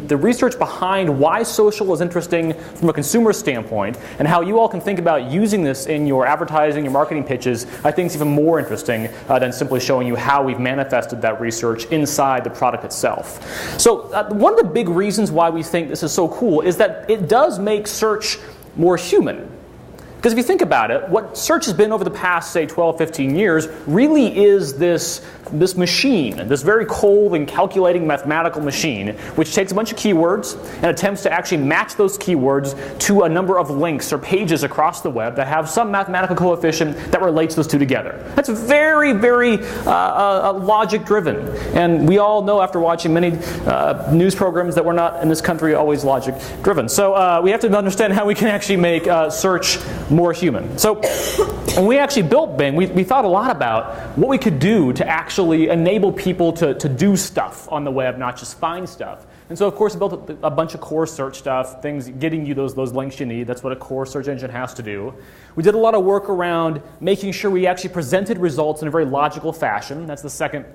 the research behind why social is interesting from a consumer standpoint, and how you all can think about using this in your advertising, your marketing pitches, I think is even more interesting than simply showing you how we've manifested that research inside the product itself. So one of the big reasons why we think this is so cool is that it does make search more human. Because if you think about it, what search has been over the past, say, 12, 15 years really is this machine, this very cold and calculating mathematical machine, which takes a bunch of keywords and attempts to actually match those keywords to a number of links or pages across the web that have some mathematical coefficient that relates those two together. That's very, very logic-driven. And we all know after watching many news programs that we're not, in this country, always logic-driven. So we have to understand how we can actually make search more human. So when we actually built Bing, we thought a lot about what we could do to actually enable people to do stuff on the web, not just find stuff. And so, of course, we built a bunch of core search stuff, things getting you those links you need. That's what a core search engine has to do. We did a lot of work around making sure we actually presented results in a very logical fashion. That's the second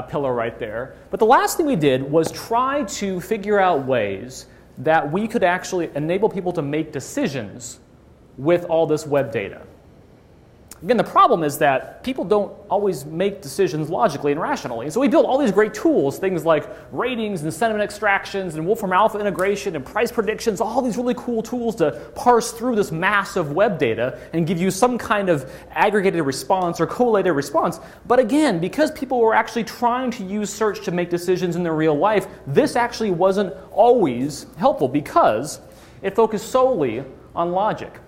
pillar right there. But the last thing we did was try to figure out ways that we could actually enable people to make decisions with all this web data. Again, the problem is that people don't always make decisions logically and rationally. And so we built all these great tools, things like ratings and sentiment extractions and Wolfram Alpha integration and price predictions, all these really cool tools to parse through this mass of web data and give you some kind of aggregated response or collated response. But again, because people were actually trying to use search to make decisions in their real life, this actually wasn't always helpful because it focused solely on logic.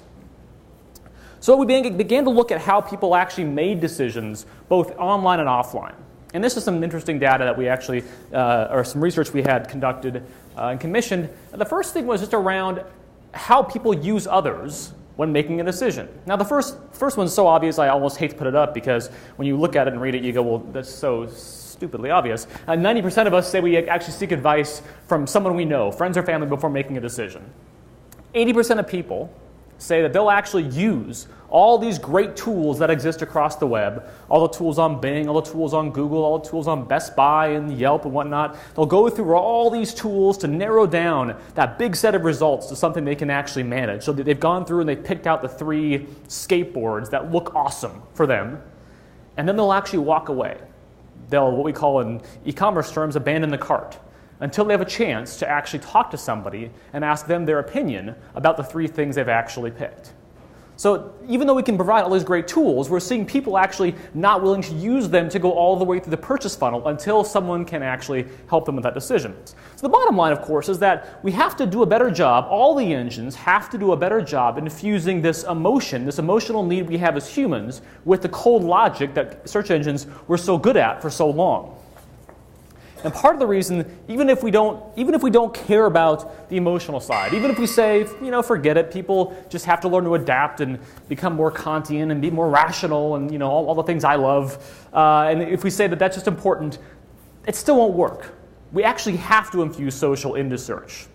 So we began to look at how people actually made decisions, both online and offline. And this is some interesting data that we actually, or some research we had conducted and commissioned. The first thing was just around how people use others when making a decision. Now the first one's so obvious I almost hate to put it up, because when you look at it and read it, you go, well, that's so stupidly obvious. 90% of us say we actually seek advice from someone we know, friends or family, before making a decision. 80% of people say that they'll actually use all these great tools that exist across the web, all the tools on Bing, all the tools on Google, all the tools on Best Buy and Yelp and whatnot. They'll go through all these tools to narrow down that big set of results to something they can actually manage. So they've gone through and they've picked out the 3 skateboards that look awesome for them, and then they'll actually walk away. They'll, what we call in e-commerce terms, abandon the cart, until they have a chance to actually talk to somebody and ask them their opinion about the 3 things they've actually picked. So even though we can provide all these great tools, we're seeing people actually not willing to use them to go all the way through the purchase funnel until someone can actually help them with that decision. So the bottom line, of course, is that we have to do a better job, all the engines have to do a better job in infusing this emotion, this emotional need we have as humans, with the cold logic that search engines were so good at for so long. And part of the reason, even if we don't care about the emotional side, even if we say, forget it, people just have to learn to adapt and become more Kantian and be more rational and all the things I love, and if we say that that's just important, it still won't work. We actually have to infuse social into search.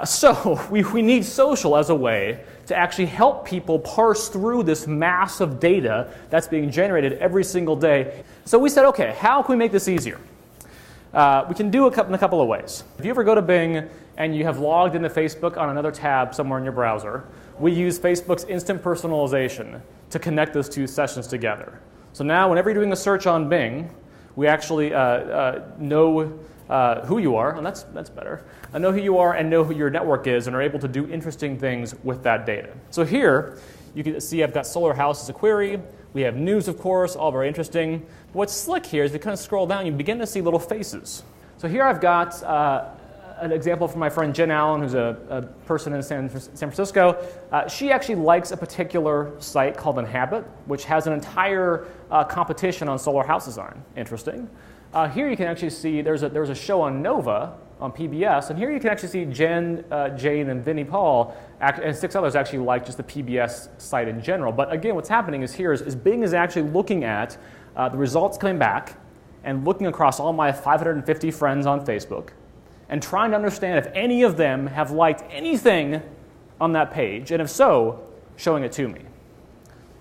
So we need social as a way to actually help people parse through this mass of data that's being generated every single day. So we said, okay, how can we make this easier? We can do it in a couple of ways. If you ever go to Bing and you have logged into Facebook on another tab somewhere in your browser, we use Facebook's instant personalization to connect those 2 sessions together. So now whenever you're doing a search on Bing, we actually know who you are, and that's better. I know who you are and know who your network is and are able to do interesting things with that data. So here you can see I've got Solar House as a query. We have news, of course, all very interesting. But what's slick here is if you kind of scroll down, you begin to see little faces. So here I've got an example from my friend Jen Allen, who's a person in San Francisco. She actually likes a particular site called Inhabit, which has an entire competition on solar house design. Interesting. Here you can actually see there's a show on Nova on PBS, and here you can actually see Jen, Jane, and Vinnie Paul, and 6 others actually like just the PBS site in general. But again, what's happening is Bing is actually looking at the results coming back and looking across all my 550 friends on Facebook and trying to understand if any of them have liked anything on that page, and if so, showing it to me.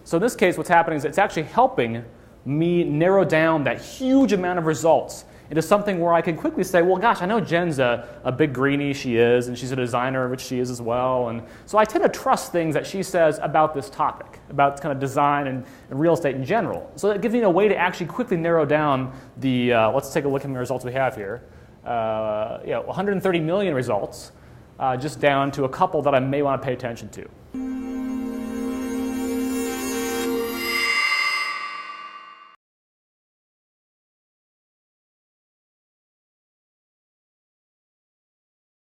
So in this case, what's happening is it's actually helping me narrow down that huge amount of results into something where I can quickly say, well, gosh, I know Jen's a big greenie, she is, and she's a designer, which she is as well. And so I tend to trust things that she says about this topic, about kind of design and real estate in general. So that gives me a way to actually quickly narrow down the, let's take a look at the results we have here. 130 million results, just down to a couple that I may want to pay attention to.